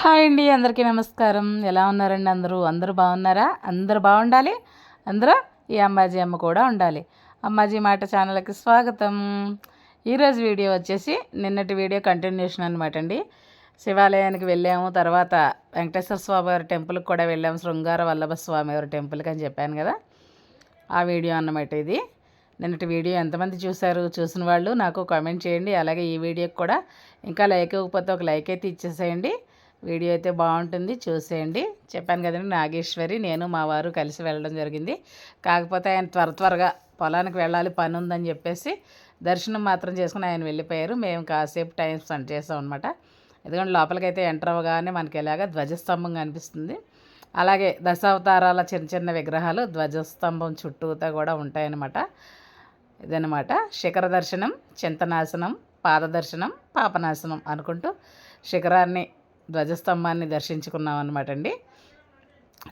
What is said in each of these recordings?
Hi అండి, అందరికీ నమస్కారం. ఎలా ఉన్నారండి? అందరూ బాగున్నారా? అందరూ బాగుండాలి. అందరూ ఈ అంబాజీ అమ్మ కూడా ఉండాలి. అమ్మాజీ మాట ఛానల్కి స్వాగతం. ఈరోజు వీడియో వచ్చేసి నిన్నటి వీడియో కంటిన్యూషన్ అనమాట అండి. శివాలయానికి వెళ్ళాము, తర్వాత వెంకటేశ్వర స్వామి వారి టెంపుల్కి కూడా వెళ్ళాము, శృంగార వల్లభ స్వామి వారి టెంపుల్కి అని చెప్పాను కదా, ఆ వీడియో అన్నమాట ఇది. నిన్నటి వీడియో ఎంతమంది చూశారు? చూసిన వాళ్ళు నాకు కామెంట్ చేయండి. అలాగే ఈ వీడియోకి కూడా ఇంకా లైక్ ఇవ్వకపోతే ఒక లైక్ అయితే ఇచ్చేసేయండి. వీడియో అయితే బాగుంటుంది, చూసేయండి. చెప్పాను కదండి, నాగేశ్వరి నేను మా వారు కలిసి వెళ్ళడం జరిగింది. కాకపోతే ఆయన త్వరగా పొలానికి వెళ్ళాలి, పని ఉందని చెప్పేసి దర్శనం మాత్రం చేసుకుని ఆయన వెళ్ళిపోయారు. మేము కాసేపు టైం స్పెండ్ చేసాం అనమాట. ఎందుకంటే లోపలికైతే ఎంటర్ అవ్వగానే మనకి ఎలాగ ధ్వజస్తంభం కనిపిస్తుంది. అలాగే దశావతారాల చిన్న చిన్న విగ్రహాలు ధ్వజస్తంభం చుట్టూతా కూడా ఉంటాయన్నమాట. ఇదన్నమాట శిఖర దర్శనం, చింతనాశనం, పాదదర్శనం, పాపనాశనం అనుకుంటూ శిఖరాన్ని, ధ్వజస్తంభాన్ని దర్శించుకున్నాం అనమాట అండి.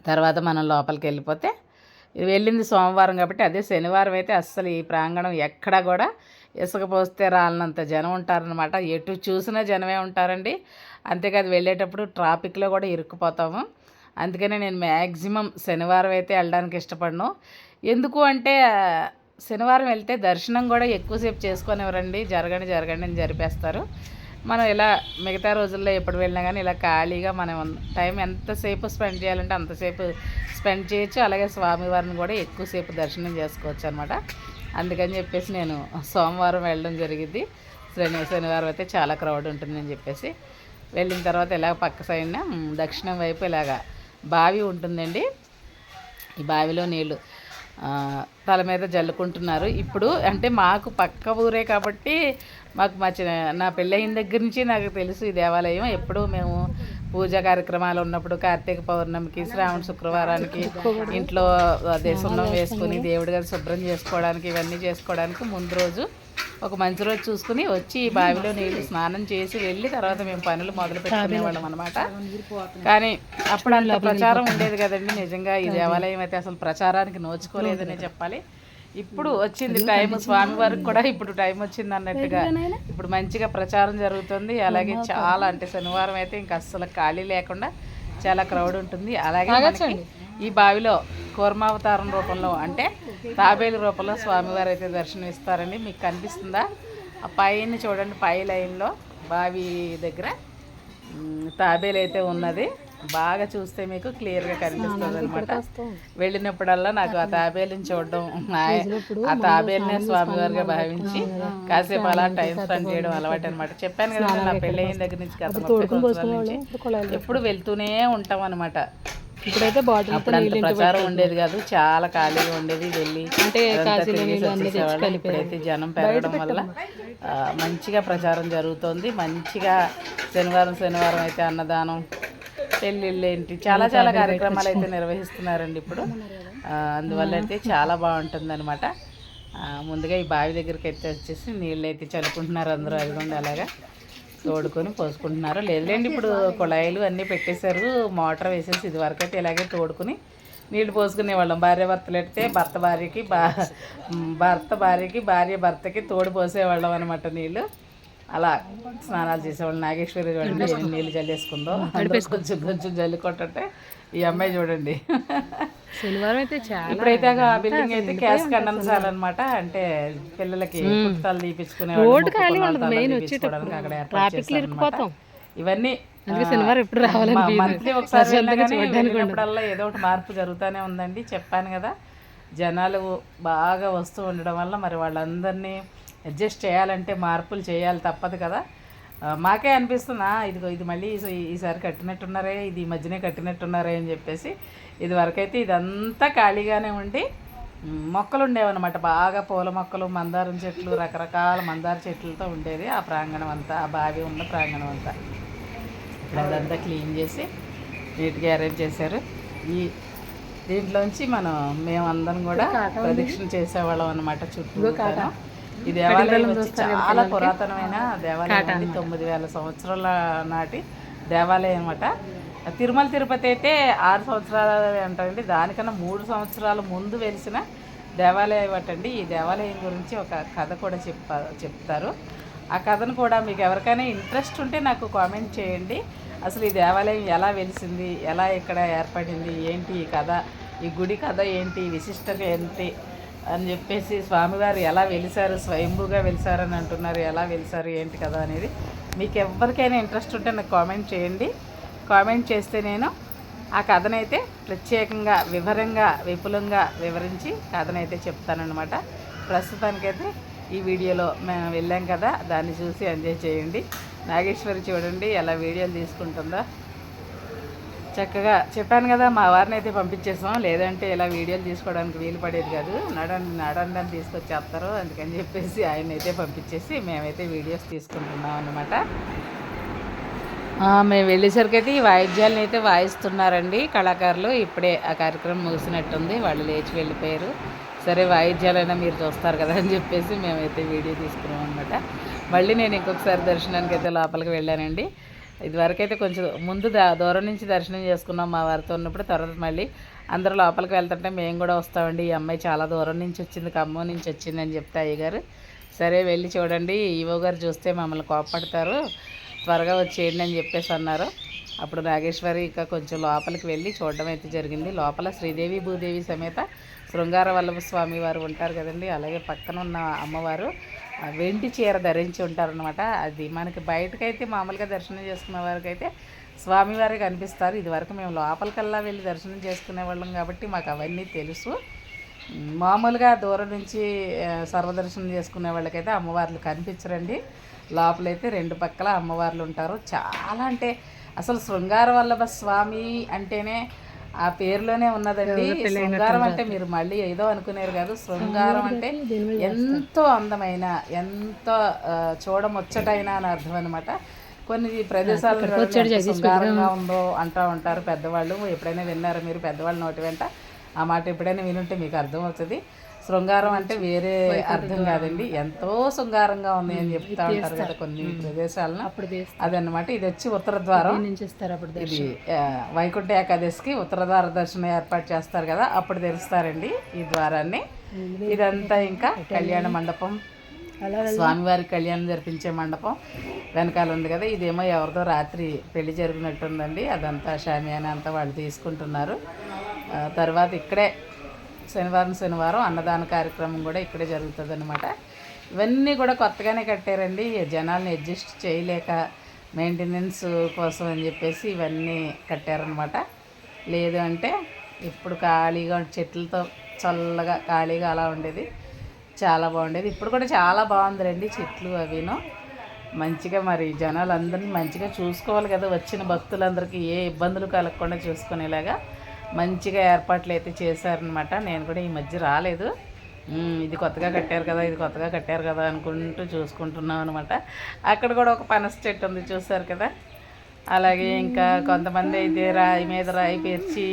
తర్వాత మనం లోపలికి వెళ్ళిపోతే, ఇది వెళ్ళింది సోమవారం కాబట్టి, అదే శనివారం అయితే అస్సలు ఈ ప్రాంగణం ఎక్కడా కూడా ఇసుక పోస్తే రాలినంత జనం ఉంటారనమాట. ఎటు చూసినా జనమే ఉంటారండి. అంతేకాదు వెళ్ళేటప్పుడు ట్రాఫిక్లో కూడా ఇరుక్కుపోతాము. అందుకనే నేను మ్యాక్సిమం శనివారం అయితే వెళ్ళడానికి ఇష్టపడను. ఎందుకు అంటే శనివారం వెళ్తే దర్శనం కూడా ఎక్కువసేపు చేసుకొనివ్వరండి. జరగండి అని జరిపేస్తారు. మనం ఇలా మిగతా రోజుల్లో ఎప్పుడు వెళ్ళినా కానీ ఇలా ఖాళీగా మనం టైం ఎంతసేపు స్పెండ్ చేయాలంటే అంతసేపు స్పెండ్ చేయొచ్చు. అలాగే స్వామివారిని కూడా ఎక్కువసేపు దర్శనం చేసుకోవచ్చు అనమాట. అందుకని చెప్పేసి నేను సోమవారం వెళ్ళడం జరిగింది. శనివారం అయితే చాలా క్రౌడ్ ఉంటుందని చెప్పేసి వెళ్ళిన తర్వాత ఇలాగ పక్క సైడ్న దక్షిణం వైపు ఇలాగ బావి ఉంటుందండి. ఈ బావిలో నీళ్ళు తల మీద జల్లుకుంటున్నారు. ఇప్పుడు అంటే మాకు పక్క ఊరే కాబట్టి మాకు నా పెళ్ళయిన దగ్గర నుంచి నాకు తెలుసు ఈ దేవాలయం. ఎప్పుడు మేము పూజా కార్యక్రమాలు ఉన్నప్పుడు, కార్తీక పౌర్ణమికి, శ్రావణ శుక్రవారానికి ఇంట్లో దేశంలో వేసుకొని దేవుడి గారు శుభ్రం చేసుకోవడానికి, ఇవన్నీ చేసుకోవడానికి ముందు రోజు ఒక మంచి రోజు చూసుకుని వచ్చి ఈ బావిలో నీళ్ళు స్నానం చేసి వెళ్ళి తర్వాత మేము పనులు మొదలు పెట్టుకునేవాళ్ళం అనమాట. కానీ అప్పుడు అంత ప్రచారం ఉండేది కదండి. నిజంగా ఈ దేవాలయం అయితే అసలు ప్రచారానికి నోచుకోలేదనే చెప్పాలి. ఇప్పుడు వచ్చింది టైం, స్వామివారికి కూడా ఇప్పుడు టైం వచ్చింది అన్నట్టుగా ఇప్పుడు మంచిగా ప్రచారం జరుగుతుంది. అలాగే చాలా అంటే శనివారం అయితే ఇంకా అస్సలు ఖాళీ లేకుండా చాలా క్రౌడ్ ఉంటుంది. అలాగే ఈ బావిలో కూర్మావతారం రూపంలో అంటే తాబేలు రూపంలో స్వామివారు అయితే దర్శనం ఇస్తారండి. మీకు కనిపిస్తుందా? ఆ పైన చూడండి, పై లైన్లో బావి దగ్గర తాబేలు అయితే ఉన్నది. బాగా చూస్తే మీకు క్లియర్గా కనిపిస్తుంది అనమాట. వెళ్ళినప్పుడల్లా నాకు ఆ తాబేలుని చూడడం, ఆ తాబేలునే స్వామివారిగా భావించి కాసేపు అలా టైం స్పెండ్ చేయడం అలవాటు అనమాట. చెప్పాను కదా, నా పెళ్ళయిన దగ్గర నుంచి గత 30 సంవత్సరాల నుంచి ఎప్పుడు వెళ్తూనే ఉంటాం అనమాట. ఇప్పుడైతే అప్పుడు అంత ప్రచారం ఉండేది కాదు, చాలా ఖాళీగా ఉండేది. వెళ్ళి ఇప్పుడైతే జనం పెరగడం వల్ల మంచిగా ప్రచారం జరుగుతుంది. మంచిగా శనివారం అయితే అన్నదానం, పెళ్ళిళ్ళు ఏంటి చాలా కార్యక్రమాలు అయితే నిర్వహిస్తున్నారండి ఇప్పుడు. అందువల్ల అయితే చాలా బాగుంటుంది అనమాట. ముందుగా ఈ బావి దగ్గరికి అయితే వచ్చేసి నీళ్ళు అయితే చల్లుకుంటున్నారు అందరూ. అదిగోండి అలాగా తోడుకొని పోసుకుంటున్నారు. లేదులేండి, ఇప్పుడు కుళాయిలు అన్నీ పెట్టేశారు, మోటార్ వేసేసి. ఇది వరకు అయితే ఇలాగే తోడుకుని నీళ్ళు పోసుకునేవాళ్ళం. భార్యభర్తలు అయితే భర్త భార్యకి భార్య భర్తకి తోడు పోసేవాళ్ళం అనమాట నీళ్ళు. అలా స్నానాలు చేసేవాళ్ళు. నాగేశ్వరి చూడండి నీళ్ళు జల్లేసుకుందో, కొంచెం జల్లి కొట్టంటే ఈ అమ్మాయి చూడండి. శనివారం అయితే ఇప్పుడైతే ఆ బిల్డింగ్ అయితే క్యాష్ కండెన్సాల్ అనమాట. అంటే పిల్లలకి పుస్తకాలు తీపించుకునే ఇవన్నీ మంత్లీ ఒకసారి వెళ్ళినప్పుడల్లా ఏదో ఒకటి మార్పు జరుగుతూనే ఉందండి. చెప్పాను కదా, జనాలు బాగా వస్తూ ఉండడం వల్ల మరి వాళ్ళందరినీ అడ్జస్ట్ చేయాలంటే మార్పులు చేయాలి, తప్పదు కదా. మాకే అనిపిస్తున్నా ఇది మళ్ళీ ఈసారి కట్టినట్టున్నారే, ఇది ఈ మధ్యనే కట్టినట్టున్నారే అని చెప్పేసి. ఇది వరకైతే ఇదంతా ఖాళీగానే ఉండి మొక్కలు ఉండేవన్నమాట. బాగా పూల మొక్కలు, మందారం చెట్లు, రకరకాల మందార చెట్లతో ఉండేది ఆ ప్రాంగణం అంతా, ఆ బావి ఉన్న ప్రాంగణం అంతా. ఇప్పుడు అదంతా క్లీన్ చేసి నీట్గా అరేంజ్ చేశారు. దీంట్లోంచి మేమందరం కూడా ప్రదక్షిణ చేసేవాళ్ళం అనమాట చుట్టూ. ఈ దేవాలయం వచ్చి చాలా పురాతనమైన దేవాలయం, 9000 సంవత్సరాల నాటి దేవాలయం అనమాట. తిరుమల తిరుపతి అయితే 6 సంవత్సరాలు అంటారండి. దానికన్నా 3 సంవత్సరాల ముందు వెలిసిన దేవాలయం అటండి. ఈ దేవాలయం గురించి ఒక కథ కూడా చెప్తారు. ఆ కథను కూడా మీకు ఎవరికైనా ఇంట్రెస్ట్ ఉంటే నాకు కామెంట్ చేయండి. అసలు ఈ దేవాలయం ఎలా వెలిసింది, ఎలా ఇక్కడ ఏర్పడింది, ఏంటి ఈ కథ, ఈ గుడి కథ ఏంటి, విశిష్టత ఏంటి అని చెప్పేసి, స్వామివారు ఎలా వెలిసారు, స్వయంభూగా వెలిసారని అంటున్నారు, ఎలా వెలిసారు ఏంటి కదా అనేది మీకు ఎవరికైనా ఇంట్రెస్ట్ ఉంటే నాకు కామెంట్ చేయండి. కామెంట్ చేస్తే నేను ఆ కథనైతే ప్రత్యేకంగా వివరంగా విపులంగా వివరించి కథనైతే చెప్తానన్నమాట. ప్రస్తుతానికైతే ఈ వీడియోలో మేము వెళ్ళాం కదా, దాన్ని చూసి ఎంజాయ్ చేయండి. నాగేశ్వరి చూడండి ఎలా వీడియోలు తీసుకుంటుందో. చక్కగా చెప్పాను కదా, మా వారిని అయితే పంపించేసాం, లేదంటే ఇలా వీడియోలు తీసుకోవడానికి వీలు పడేది కాదు. నడండి తీసుకొచ్చేస్తారు, అందుకని చెప్పేసి ఆయన అయితే పంపించేసి మేమైతే వీడియోస్ తీసుకుంటున్నాం అన్నమాట. మేము వెళ్ళేసరికి అయితే ఈ వాయిద్యాలను అయితే వాయిస్తున్నారండి కళాకారులు. ఇప్పుడే ఆ కార్యక్రమం ముగిసినట్టుంది, వాళ్ళు లేచి వెళ్ళిపోయారు. సరే వాయిద్యాలైనా మీరు చూస్తారు కదా అని చెప్పేసి మేమైతే వీడియో తీసుకున్నాం అనమాట. మళ్ళీ నేను ఇంకొకసారి దర్శనానికి అయితే లోపలికి వెళ్ళానండి. ఇదివరకైతే కొంచెం ముందు దూరం నుంచి దర్శనం చేసుకున్నాం మా వారితో ఉన్నప్పుడు. తర్వాత మళ్ళీ అందరూ లోపలికి వెళ్తుంటే మేము కూడా వస్తామండి, ఈ అమ్మాయి చాలా దూరం నుంచి వచ్చింది, ఖమ్మం నుంచి వచ్చింది అని చెప్తే అయ్యగారు సరే వెళ్ళి చూడండి, ఈవో గారు చూస్తే మమ్మల్ని కోపడతారు, త్వరగా వచ్చేయండి అని చెప్పేసి అన్నారు. అప్పుడు నాగేశ్వరి ఇక కొంచెం లోపలికి వెళ్ళి చూడడం అయితే జరిగింది. లోపల శ్రీదేవి భూదేవి సమేత శృంగార వల్లభ స్వామి వారు ఉంటారు కదండి, అలాగే పక్కన ఉన్న అమ్మవారు వెండి చీర ధరించి ఉంటారనమాట. అది మనకి బయటకైతే మామూలుగా దర్శనం చేసుకునే వారికి అయితే స్వామివారికి కనిపిస్తారు. ఇదివరకు మేము లోపలికల్లా వెళ్ళి దర్శనం చేసుకునే వాళ్ళం కాబట్టి మాకు అవన్నీ తెలుసు. మామూలుగా దూరం నుంచి సర్వదర్శనం చేసుకునే వాళ్ళకైతే అమ్మవార్లు కనిపించరండి. లోపలైతే రెండు పక్కల అమ్మవార్లు ఉంటారు. చాలా అంటే అసలు శృంగార వల్లభ స్వామి అంటేనే ఆ పేరులోనే ఉన్నదండి. శృంగారం అంటే మీరు మళ్ళీ ఏదో అనుకునేరు కాదు. శృంగారం అంటే ఎంతో అందమైన, ఎంతో చూడముచ్చటైన అని అర్థం అనమాట. కొన్ని ప్రదేశాల్లో శృంగారంగా ఉందో అంటూ ఉంటారు పెద్దవాళ్ళు. ఎప్పుడైనా విన్నారా మీరు పెద్దవాళ్ళ నోటి వెంట ఆ మాట? ఎప్పుడైనా వినుంటే మీకు అర్థం అవుతుంది. శృంగారం అంటే వేరే అర్థం కాదండి, ఎంతో శృంగారంగా ఉంది అని చెప్తా ఉంటారు కదా కొన్ని ప్రదేశాలను. అదనమాట. ఇది వచ్చి ఉత్తర ద్వారం. ఇది వైకుంఠ ఏకాదశికి ఉత్తరద్వార దర్శనం ఏర్పాటు చేస్తారు కదా, అప్పుడు తెరుస్తారండి ఈ ద్వారాన్ని. ఇదంతా ఇంకా కళ్యాణ మండపం, స్వామివారి కళ్యాణం జరిపించే మండపం వెనకాల ఉంది కదా. ఇదేమో ఎవరిదో రాత్రి పెళ్లి జరిగినట్టుందండి, అదంతా షామియానా అంతా వాళ్ళు తీసుకుంటున్నారు. తర్వాత ఇక్కడే శనివారం అన్నదాన కార్యక్రమం కూడా ఇక్కడే జరుగుతుంది అనమాట. ఇవన్నీ కూడా కొత్తగానే కట్టారండి, జనాల్ని అడ్జస్ట్ చేయలేక మెయింటెనెన్స్ కోసం అని చెప్పేసి ఇవన్నీ కట్టారనమాట. లేదు అంటే ఇప్పుడు ఖాళీగా చెట్లతో చల్లగా ఖాళీగా అలా ఉండేది, చాలా బాగుండేది. ఇప్పుడు కూడా చాలా బాగుందిలేండి చెట్లు అవిను. మంచిగా మరి జనాలు అందరినీ మంచిగా చూసుకోవాలి కదా, వచ్చిన భక్తులందరికీ ఏ ఇబ్బందులు కలగకుండా చూసుకునేలాగా మంచిగా ఏర్పాట్లు అయితే చేశారనమాట. నేను కూడా ఈ మధ్య రాలేదు, ఇది కొత్తగా కట్టారు కదా అనుకుంటూ చూసుకుంటున్నాం అనమాట. అక్కడ కూడా ఒక పనస చెట్టు ఉంది చూసారు కదా. అలాగే ఇంకా కొంతమంది అయితే రాయి మీద రాయి పేర్చి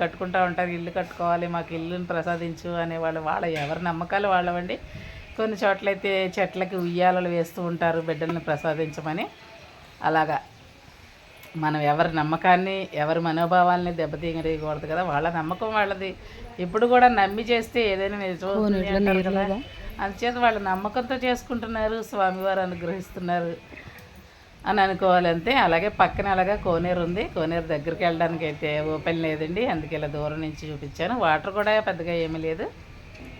కట్టుకుంటూ ఉంటారు, ఇల్లు కట్టుకోవాలి మాకు ఇల్లుని ప్రసాదించు అనేవాళ్ళు. వాళ్ళ ఎవరి నమ్మకాలు వాళ్ళవండి. కొన్ని చోట్లయితే చెట్లకి ఉయ్యాలలు వేస్తూ ఉంటారు బిడ్డల్ని ప్రసాదించమని. అలాగా మనం ఎవరి నమ్మకాన్ని ఎవరి మనోభావాల్ని దెబ్బతీయకూడదు కదా, వాళ్ళ నమ్మకం వాళ్ళది. ఇప్పుడు కూడా నమ్మి చేస్తే ఏదైనా నిజమవుతుంది కదా, అందుచేత వాళ్ళ నమ్మకంతో చేసుకుంటున్నారు, స్వామివారు అనుగ్రహిస్తున్నారు అని అనుకోవాలి అంతే. అలాగే పక్కన అలాగా కోనేరు ఉంది, కోనేరు దగ్గరికి వెళ్ళడానికి అయితే ఓపెన్ లేదండి, అందుకే ఇలా దూరం నుంచి చూపించాను. వాటర్ కూడా పెద్దగా ఏమీ లేదు.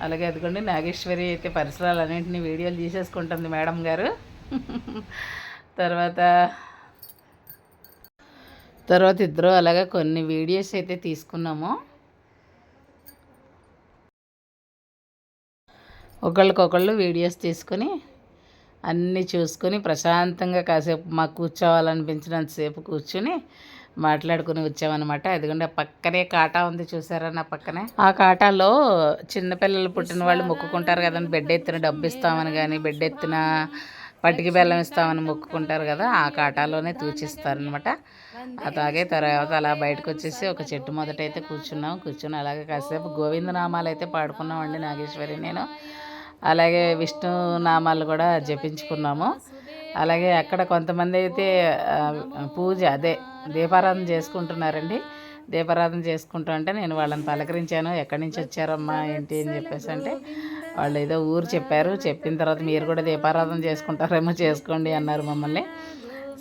అలాగే అదిగోండి నాగేశ్వరి అయితే పరిసరాలన్నింటినీ వీడియోలు తీసేసుకుంటుంది మేడం గారు. తర్వాత ఇద్దరు అలాగా కొన్ని వీడియోస్ అయితే తీసుకున్నాము. ఒకళ్ళకొకళ్ళు వీడియోస్ తీసుకొని అన్నీ చూసుకొని ప్రశాంతంగా కాసేపు మాకు కూర్చోవాలనిపించినంతసేపు కూర్చుని మాట్లాడుకుని వచ్చామన్నమాట. ఎందుకంటే పక్కనే కాటా ఉంది చూసారా, నా పక్కనే. ఆ కాటాలో చిన్నపిల్లలు పుట్టిన వాళ్ళు మొక్కుకుంటారు కదండి, బెడ్ ఎత్తిన డబ్బు ఇస్తామని కానీ బెడ్ ఎత్తిన పట్టికి బెల్లం ఇస్తామని మొక్కుకుంటారు కదా, ఆ కాటాలోనే తూచిస్తారనమాట. అలాగే తర్వాత అలా బయటకు వచ్చేసి ఒక చెట్టు మొదటైతే కూర్చుని అలాగే కాసేపు గోవిందనామాలు అయితే పాడుకున్నామండి నాగేశ్వరి నేను. అలాగే విష్ణు నామాలు కూడా జపించుకున్నాము. అలాగే అక్కడ కొంతమంది అయితే పూజ దీపారాధన చేసుకుంటున్నారండి. దీపారాధన చేసుకుంటూ అంటే నేను వాళ్ళని పలకరించాను, ఎక్కడి నుంచి వచ్చారమ్మా ఏంటి అని చెప్పేసి అంటే వాళ్ళు ఏదో ఊరు చెప్పారు. చెప్పిన తర్వాత మీరు కూడా దీపారాధన చేసుకుంటారేమో చేసుకోండి అన్నారు మమ్మల్ని.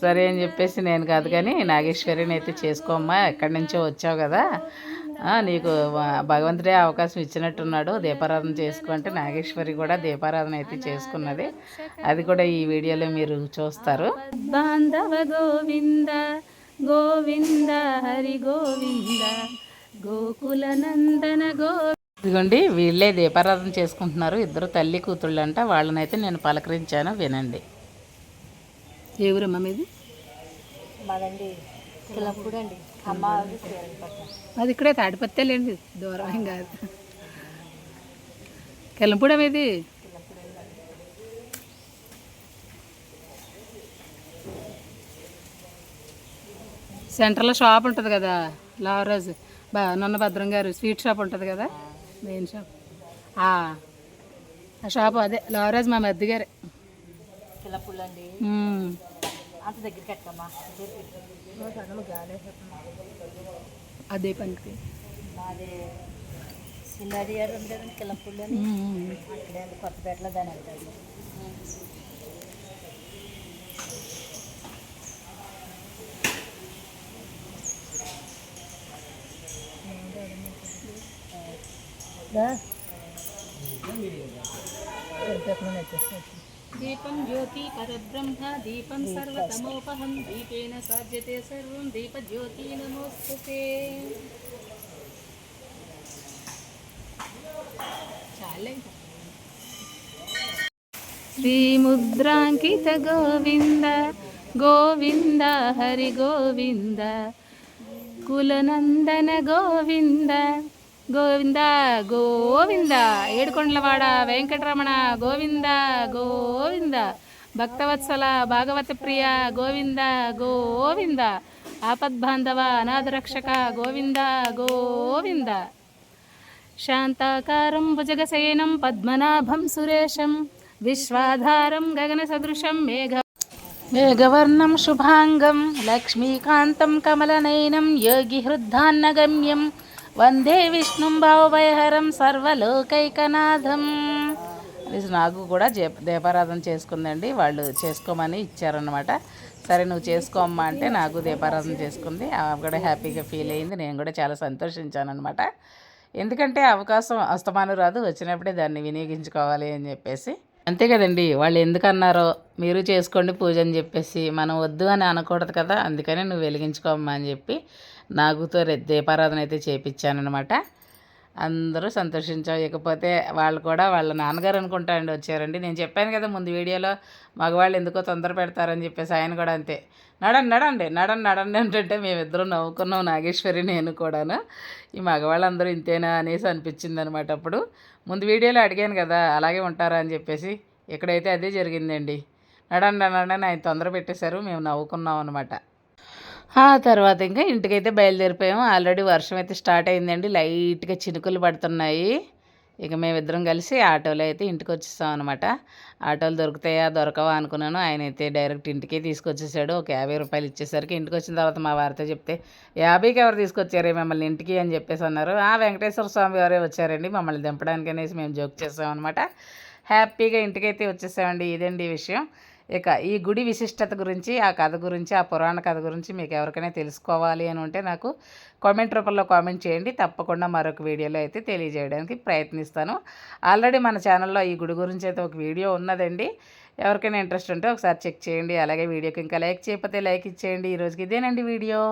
సరే అని చెప్పేసి నేను కాదు కానీ నాగేశ్వరిని అయితే చేసుకోమ్మా, ఎక్కడి నుంచో వచ్చావు కదా, నీకు భగవంతుడే అవకాశం ఇచ్చినట్టున్నాడు, దీపారాధన చేసుకో అంటే నాగేశ్వరి కూడా దీపారాధన అయితే చేసుకున్నది. అది కూడా ఈ వీడియోలో మీరు చూస్తారు. బాంధవ గోవింద గోవింద హరి గోవింద గోకుల నందన ఇదిగోండి వీళ్ళే దీపారాధన చేసుకుంటున్నారు, ఇద్దరు తల్లి కూతుళ్ళు అంట. వాళ్ళనైతే నేను పలకరించాను, వినండి. ఏ ఊరమ్మ మీది? అది ఇక్కడే తాడిపత్తే లేండి, దూరం ఏం కాదు. కెల్లంపూడ మీది? సెంటర్లో షాప్ ఉంటుంది కదా, లావరాజు నన్న భద్రం గారు స్వీట్ షాప్ ఉంటుంది కదా, మెయిన్ షాప్. ఆ షాప్ అదే లావరాజు మా మధ్య గారే. అదే పనికి కొత్తపేటలో దాని దీపం జ్యోతి పరబ్రహ్మ దీపం సర్వతమోపహం దీపేన సాధ్యతే సర్వం దీప జ్యోతి నమోస్తుతే. చాలే. శ్రీముద్రాంకిత గోవింద గోవింద హరి గోవింద కులనందన గోవింద గోవింద గోవింద ఏడుకొండలవాడ వెంకటరమణ గోవింద గోవింద భక్తవత్సల భాగవత ప్రియ గోవింద గోవింద ఆపద్బాంధవ అనాథరక్షక గోవింద గోవింద శాంతాకారం భుజగశయనం పద్మనాభం సురేశం విశ్వాధారం గగన సదృశం మేఘవర్ణం శుభాంగం లక్ష్మీకాంతం కమలనయనం యోగి హృద్ధాన్నగమ్యం వందే విష్ణుం భావభయహరం సర్వలోకైకనాథం. అది నాకు కూడా దీపారాధన చేసుకుందండి, వాళ్ళు చేసుకోమని ఇచ్చారనమాట. సరే నువ్వు చేసుకోమ్మా అంటే నాకు దీపారాధన చేసుకుంది. ఆమె కూడా హ్యాపీగా ఫీల్ అయింది, నేను కూడా చాలా సంతోషించాను అనమాట. ఎందుకంటే అవకాశం అస్తమానం రాదు, వచ్చినప్పుడే దాన్ని వినియోగించుకోవాలి అని చెప్పేసి. అంతే కదండి, వాళ్ళు ఎందుకన్నారో మీరు చేసుకోండి పూజ అని చెప్పేసి మనం వద్దు అని అనకూడదు కదా, అందుకని నువ్వు వెలిగించుకోమ్మా అని చెప్పి నాగుతో దీపారాధన అయితే చేయించానమాట. అందరూ సంతోషించాం. ఇకపోతే వాళ్ళు కూడా వాళ్ళ నాన్నగారు అనుకుంటాండి వచ్చారండి. నేను చెప్పాను కదా ముందు వీడియోలో, మగవాళ్ళు ఎందుకో తొందర పెడతారని చెప్పేసి ఆయన కూడా అంతే, నడండి అంటే మేమిద్దరం నవ్వుకున్నాం, నాగేశ్వరి నేను కూడాను. ఈ మగవాళ్ళందరూ ఇంతేనా అనేసి అనిపించింది అనమాట. అప్పుడు ముందు వీడియోలో అడిగాను కదా అలాగే ఉంటారా అని చెప్పేసి, ఇక్కడైతే అదే జరిగిందండి. నడండి ఆయన తొందర పెట్టేశారు, మేము నవ్వుకున్నాం అనమాట. ఆ తర్వాత ఇంకా ఇంటికైతే బయలుదేరిపోయాము. ఆల్రెడీ వర్షం అయితే స్టార్ట్ అయిందండి, లైట్గా చినుకులు పడుతున్నాయి. ఇక మేమిద్దరం కలిసి ఆటోలో అయితే ఇంటికి వచ్చేసాం అనమాట. ఆటోలు దొరుకుతాయా దొరకవా అనుకున్నాను, ఆయన అయితే డైరెక్ట్ ఇంటికే తీసుకొచ్చేసాడు. ఒక 50 రూపాయలు ఇచ్చేసరికి ఇంటికి వచ్చిన తర్వాత మా వారితో చెప్తే 50కి ఎవరు తీసుకొచ్చారే మిమ్మల్ని ఇంటికి అని చెప్పేసి అన్నారు. వెంకటేశ్వర స్వామి వారే వచ్చారండి మమ్మల్ని దింపడానికి అనేసి మేము జోక్ చేసామన్నమాట. హ్యాపీగా ఇంటికైతే వచ్చేసామండి. ఇదండి విషయం. ఇక ఈ గుడి విశిష్టత గురించి, ఆ కథ గురించి, ఆ పురాణ కథ గురించి మీకు ఎవరికైనా తెలుసుకోవాలి అని ఉంటే నాకు కామెంట్ రూపంలో కామెంట్ చేయండి. తప్పకుండా మరొక వీడియోలో అయితే తెలియజేయడానికి ప్రయత్నిస్తాను. ఆల్రెడీ మన ఛానల్లో ఈ గుడి గురించి అయితే ఒక వీడియో ఉన్నదండి. ఎవరికైనా ఇంట్రెస్ట్ ఉంటే ఒకసారి చెక్ చేయండి. అలాగే వీడియోకి ఇంకా లైక్ చేయకపోతే లైక్ ఇచ్చేయండి. ఈరోజుకి ఇదేనండి వీడియో.